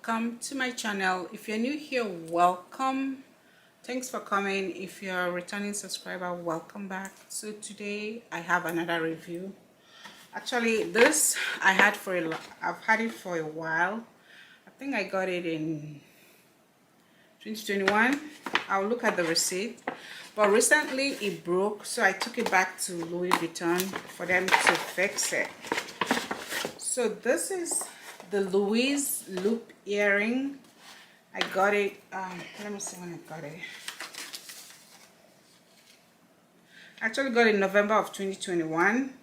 welcome to my channel. If you're new here, welcome. Thanks for coming. If you're a returning subscriber, welcome back. So today I have another review. Actually, this I've had it for a while. I think I got it in 2021. I'll look at the receipt, but recently it broke, so I took it back to Louis Vuitton for them to fix it. So this is the Louise loop earring. I got it, let me see when I got it. I actually got it in November of 2021,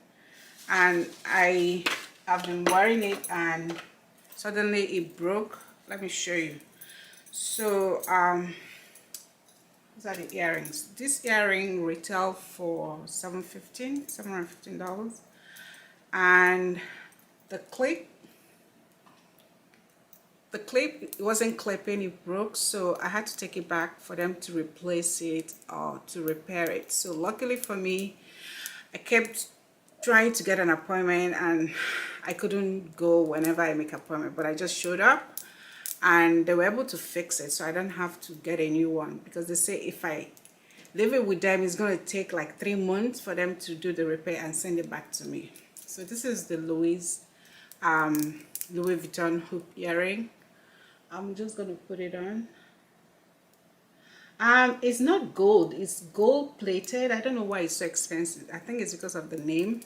and I have been wearing it and suddenly it broke. Let me show you. So these are the earrings. This earring retail for $715, and the clip wasn't clipping, it broke, so I had to take it back for them to replace it or to repair it. So luckily for me, I kept trying to get an appointment and I couldn't go whenever I make an appointment, but I just showed up and they were able to fix it, so I don't have to get a new one, because they say if I leave it with them, it's going to take like 3 months for them to do the repair and send it back to me. So this is the Louis Vuitton hoop earring. I'm just going to put it on. It's not gold, it's gold plated. I don't know why it's so expensive. I think it's because of the name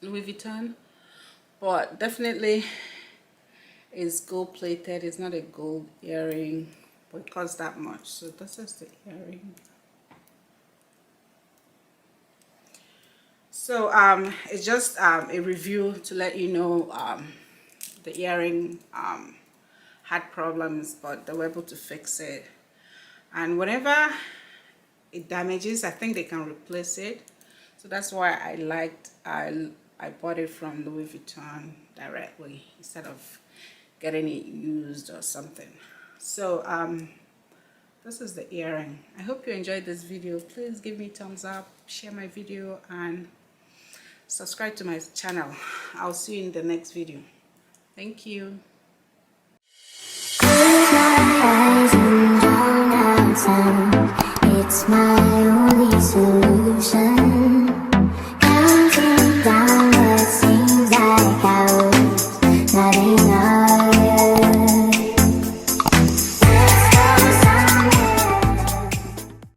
Louis Vuitton, but definitely it's gold plated. It's not a gold earring, but it costs that much. So this is the earring. So it's just a review to let you know the earring had problems, but they were able to fix it. And whenever it damages, I think they can replace it. So that's why I bought it from Louis Vuitton directly instead of getting it used or something. So this is the earring. I hope you enjoyed this video. Please give me a thumbs up, share my video, and subscribe to my channel. I'll see you in the next video. Thank you.